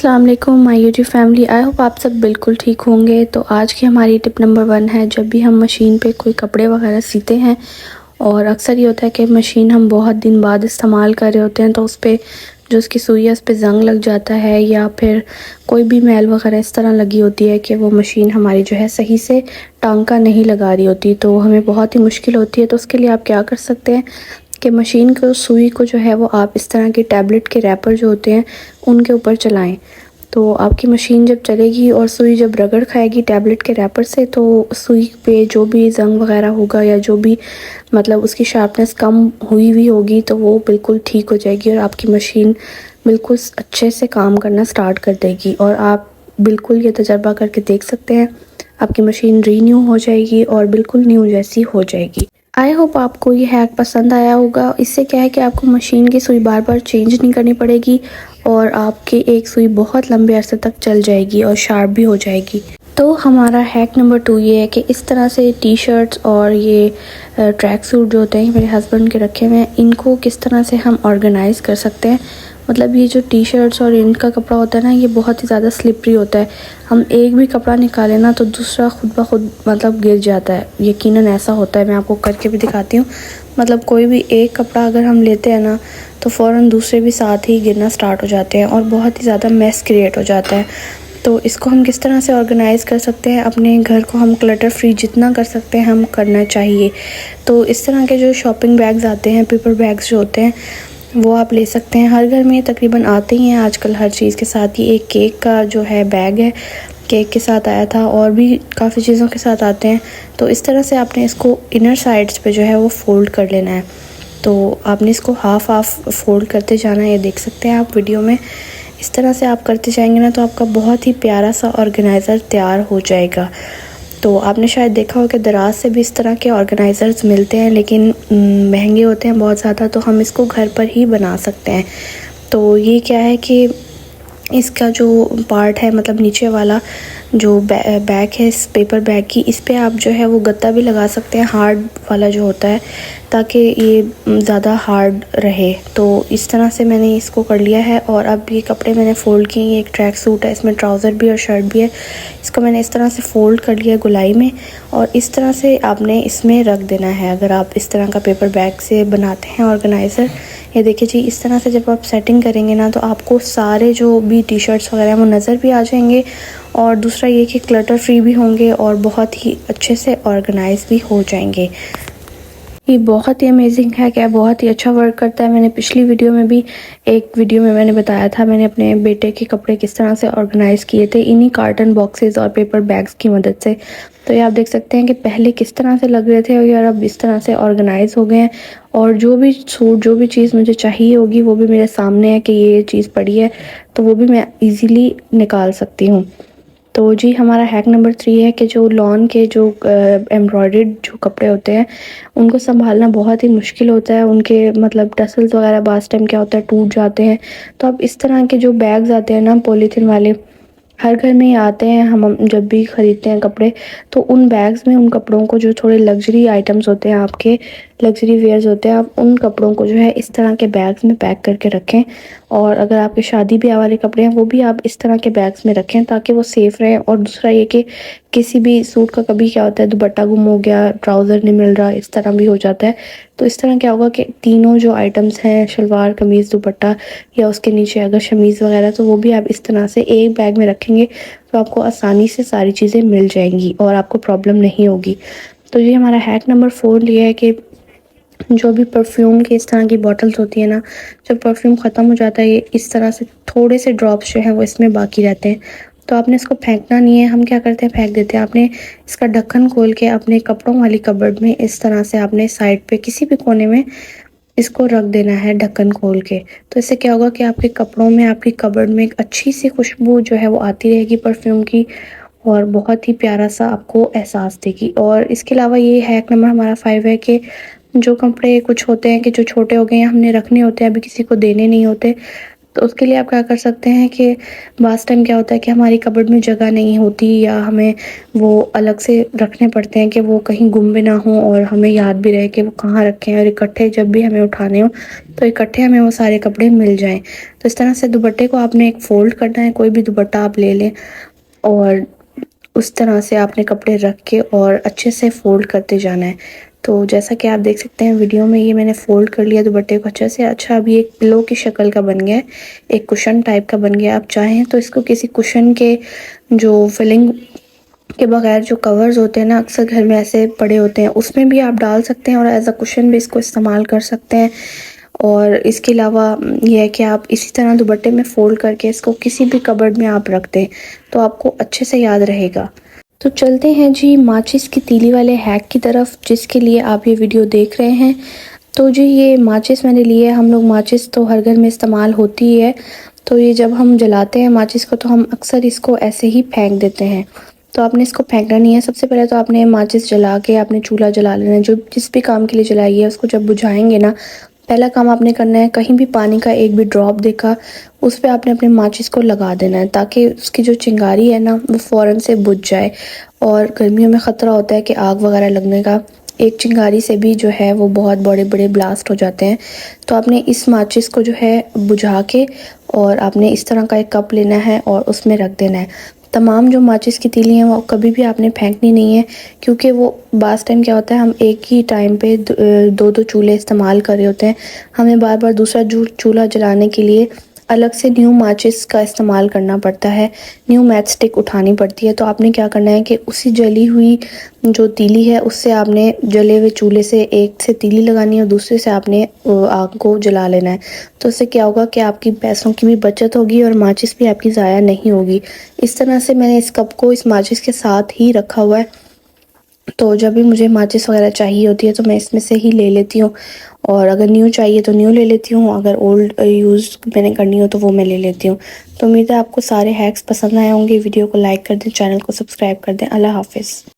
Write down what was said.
अस्सलाम वालेकुम my YouTube family. I hope आप सब बिल्कुल ठीक होंगे। तो आज की हमारी टिप नंबर 1 है, जब भी हम मशीन पे कोई कपड़े वगैरह सीते हैं और अक्सर ये होता है कि मशीन हम बहुत दिन बाद इस्तेमाल कर रहे होते हैं तो उस पर जो उसकी सुई है उस पर ज़ंग लग जाता है या फिर कोई भी मैल वगैरह इस तरह लगी होती है कि वो मशीन हमारी जो है सही से टांका नहीं लगा रही होती, तो हमें बहुत ही मुश्किल होती है। तो उसके लिए आप क्या कर सकते हैं कि मशीन को सुई को जो है वो आप इस तरह के टैबलेट के रैपर जो होते हैं उनके ऊपर चलाएं। तो आपकी मशीन जब चलेगी और सुई जब रगड़ खाएगी टैबलेट के रैपर से तो सुई पे जो भी ज़ंग वगैरह होगा या जो भी मतलब उसकी शार्पनेस कम हुई होगी तो वो बिल्कुल ठीक हो जाएगी और आपकी मशीन बिल्कुल अच्छे से काम करना स्टार्ट कर देगी। और आप बिल्कुल ये तजर्बा करके देख सकते हैं, आपकी मशीन रीन्यू हो जाएगी और बिल्कुल न्यू जैसी हो जाएगी। आई होप आपको ये हैक पसंद आया होगा। इससे क्या है कि आपको मशीन की सुई बार बार चेंज नहीं करनी पड़ेगी और आपकी एक सुई बहुत लंबे अरसे तक चल जाएगी और शार्प भी हो जाएगी। तो हमारा हैक नंबर 2 ये है कि इस तरह से टी शर्ट्स और ये ट्रैक सूट जो होते हैं मेरे हस्बैंड के रखे हुए हैं, इनको किस तरह से हम ऑर्गेनाइज़ कर सकते हैं। मतलब ये जो टी शर्ट्स और इनका कपड़ा होता है ना, ये बहुत ही ज़्यादा स्लिपरी होता है। हम एक भी कपड़ा निकालें ना तो दूसरा खुद ब खुद मतलब गिर जाता है, यकीनन ऐसा होता है। मैं आपको करके भी दिखाती हूँ। मतलब कोई भी एक कपड़ा अगर हम लेते हैं ना तो फ़ौरन दूसरे भी साथ ही गिरना स्टार्ट हो जाते हैं और बहुत ही ज़्यादा मैस क्रिएट हो जाता है। तो इसको हम किस तरह से ऑर्गेनाइज़ कर सकते हैं, अपने घर को हम क्लटर फ्री जितना कर सकते हैं हम करना चाहिए। तो इस तरह के जो शॉपिंग बैग्स आते हैं, पेपर बैग्स जो होते हैं वो आप ले सकते हैं। हर घर में तकरीबन आते ही हैं आजकल हर चीज़ के साथ। ये एक केक का जो है बैग है, केक के साथ आया था और भी काफ़ी चीज़ों के साथ आते हैं। तो इस तरह से आपने इसको इनर साइड्स पे जो है वो फ़ोल्ड कर लेना है। तो आपने इसको हाफ़ हाफ़ फ़ोल्ड करते जाना है, ये देख सकते हैं आप वीडियो में। इस तरह से आप करते जाएंगे ना तो आपका बहुत ही प्यारा सा ऑर्गेनाइज़र तैयार हो जाएगा। तो आपने शायद देखा हो कि दराज से भी इस तरह के ऑर्गेनाइज़र्स मिलते हैं, लेकिन महंगे होते हैं बहुत ज़्यादा। तो हम इसको घर पर ही बना सकते हैं। तो ये क्या है कि इसका जो पार्ट है, मतलब नीचे वाला जो बैक है इस पेपर बैग की, इस पे आप जो है वो गत्ता भी लगा सकते हैं, हार्ड वाला जो होता है, ताकि ये ज़्यादा हार्ड रहे। तो इस तरह से मैंने इसको कर लिया है। और अब ये कपड़े मैंने फ़ोल्ड किए। ये एक ट्रैक सूट है, इसमें ट्राउज़र भी और शर्ट भी है। इसको मैंने इस तरह से फ़ोल्ड कर लिया गोलाई में और इस तरह से आपने इसमें रख देना है। अगर आप इस तरह का पेपर बैग से बनाते हैं ऑर्गेनाइज़र, ये देखिए जी, इस तरह से जब आप सेटिंग करेंगे ना तो आपको सारे जो भी टी शर्ट्स वगैरह वो नज़र भी आ जाएंगे और दूसरा ये कि क्लटर फ्री भी होंगे और बहुत ही अच्छे से ऑर्गेनाइज भी हो जाएंगे। ये बहुत ही अमेजिंग है, क्या बहुत ही अच्छा वर्क करता है। मैंने पिछली वीडियो में भी एक वीडियो में मैंने बताया था, मैंने अपने बेटे के कपड़े किस तरह से ऑर्गेनाइज़ किए थे इन्हीं कार्टन बॉक्सेस और पेपर बैग्स की मदद से। तो ये आप देख सकते हैं कि पहले किस तरह से लग रहे थे और अब इस तरह से ऑर्गेनाइज हो गए हैं। और जो भी सूट जो भी चीज़ मुझे चाहिए होगी वो भी मेरे सामने है कि ये चीज़ पड़ी है, तो वो भी मैं ईज़िली निकाल सकती हूँ। तो जी हमारा हैक नंबर 3 है कि जो लॉन के जो एम्ब्रॉयडर्ड जो कपड़े होते हैं उनको संभालना बहुत ही मुश्किल होता है। उनके मतलब टसल्स वगैरह बाज़ टाइम क्या होता है टूट जाते हैं। तो अब इस तरह के जो बैग्स आते हैं ना पॉलीथीन वाले, हर घर में ही आते हैं। हम जब भी ख़रीदते हैं कपड़े तो उन बैग्स में उन कपड़ों को, जो थोड़े लग्जरी आइटम्स होते हैं, आपके लग्जरी वेयर्स होते हैं, आप उन कपड़ों को जो है इस तरह के बैग्स में पैक करके रखें। और अगर आपके शादी ब्याह वाले कपड़े हैं वो भी आप इस तरह के बैग्स में रखें ताकि वो सेफ़ रहें। और दूसरा ये कि किसी भी सूट का कभी क्या होता है दुपट्टा गुम हो गया, ट्राउज़र नहीं मिल रहा, इस तरह भी हो जाता है। तो इस तरह क्या होगा कि तीनों जो आइटम्स हैं, शलवार कमीज़ दुपट्टा या उसके नीचे अगर शमीज़ वगैरह, तो वो भी आप इस तरह से एक बैग में रखेंगे तो आपको आसानी से सारी चीज़ें मिल जाएंगी और आपको प्रॉब्लम नहीं होगी। तो ये हमारा हैक नंबर 4 ये है कि जो भी परफ्यूम की इस तरह की बॉटल्स होती है ना, जब परफ्यूम ख़त्म हो जाता है ये इस तरह से थोड़े से ड्रॉप्स जो हैं वो इसमें बाकी रहते हैं। तो आपने इसको फेंकना नहीं है। हम क्या करते हैं, फेंक देते हैं। आपने इसका ढक्कन खोल के अपने कपड़ों वाली कबर्ड में इस तरह से आपने साइड पे किसी भी कोने में इसको रख देना है ढक्कन खोल के। तो इससे क्या होगा कि आपके कपड़ों में, आपकी कबर्ड में एक अच्छी सी खुशबू जो है वो आती रहेगी परफ्यूम की और बहुत ही प्यारा सा आपको एहसास देगी। और इसके अलावा ये हैक नंबर हमारा 5 है कि जो कपड़े कुछ होते हैं कि जो छोटे हो गए हैं, हमने रखने होते हैं, अभी किसी को देने नहीं होते, तो उसके लिए आप क्या कर सकते हैं कि बाज़ टाइम क्या होता है कि हमारी कबर्ड में जगह नहीं होती या हमें वो अलग से रखने पड़ते हैं कि वो कहीं गुम भी ना हो और हमें याद भी रहे कि वो कहाँ रखे हैं, और इकट्ठे जब भी हमें उठाने हो तो इकट्ठे हमें वो सारे कपड़े मिल जाएँ। तो इस तरह से दुपट्टे को आपने एक फ़ोल्ड करना है, कोई भी दुपट्टा आप ले लें और उस तरह से आपने कपड़े रख के और अच्छे से फ़ोल्ड करते जाना है। तो जैसा कि आप देख सकते हैं वीडियो में, ये मैंने फ़ोल्ड कर लिया दुपट्टे को अच्छे से। अच्छा, अभी एक पिलो की शक्ल का बन गया है, एक कुशन टाइप का बन गया। आप चाहें तो इसको किसी कुशन के जो फिलिंग के बगैर जो कवर्स होते हैं ना, अक्सर घर में ऐसे पड़े होते हैं, उसमें भी आप डाल सकते हैं और एज़ अ कुशन भी इसको इस्तेमाल कर सकते हैं। और इसके अलावा ये है कि आप इसी तरह दुपट्टे में फ़ोल्ड करके इसको किसी भी कबर्ड में आप रख दें तो आपको अच्छे से याद रहेगा। तो चलते हैं जी माचिस की तीली वाले हैक की तरफ, जिसके लिए आप ये वीडियो देख रहे हैं। तो जी ये माचिस मैंने ली है। हम लोग माचिस तो हर घर में इस्तेमाल होती ही है, तो ये जब हम जलाते हैं माचिस को तो हम अक्सर इसको ऐसे ही फेंक देते हैं। तो आपने इसको फेंकना नहीं है। सबसे पहले तो आपने माचिस जला के आपने चूल्हा जला लेना है। जो जिस भी काम के लिए जलाई है उसको जब बुझाएंगे ना, पहला काम आपने करना है, कहीं भी पानी का एक भी ड्रॉप देखा उस पे आपने अपने माचिस को लगा देना है, ताकि उसकी जो चिंगारी है ना वो फ़ौरन से बुझ जाए। और गर्मियों में ख़तरा होता है कि आग वगैरह लगने का, एक चिंगारी से भी जो है वो बहुत बड़े बड़े ब्लास्ट हो जाते हैं। तो आपने इस माचिस को जो है बुझा के और आपने इस तरह का एक कप लेना है और उसमें रख देना है। तमाम जो माचिस की तीली हैं वो कभी भी आपने फेंकनी नहीं है, क्योंकि वो बाज़ टाइम क्या होता है हम एक ही टाइम पे दो दो चूल्हे इस्तेमाल कर रहे होते हैं। हमें बार बार दूसरा चूल्हा जलाने के लिए अलग से न्यू माचिस का इस्तेमाल करना पड़ता है, न्यू मैच स्टिक उठानी पड़ती है। तो आपने क्या करना है कि उसी जली हुई जो तीली है उससे आपने जले हुए चूल्हे से एक से तीली लगानी है और दूसरे से आपने आग को जला लेना है। तो इससे क्या होगा कि आपकी पैसों की भी बचत होगी और माचिस भी आपकी ज़ाया नहीं होगी। इस तरह से मैंने इस कप को इस माचिस के साथ ही रखा हुआ है। तो जब भी मुझे माचिस वगैरह चाहिए होती है तो मैं इसमें से ही ले लेती हूँ, और अगर न्यू चाहिए तो न्यू ले लेती हूँ, अगर ओल्ड यूज़ मैंने करनी हो तो वो मैं ले लेती हूँ। तो उम्मीद है आपको सारे हैक्स पसंद आए होंगे। वीडियो को लाइक कर दें, चैनल को सब्सक्राइब कर दें। अल्लाह हाफ़िज़।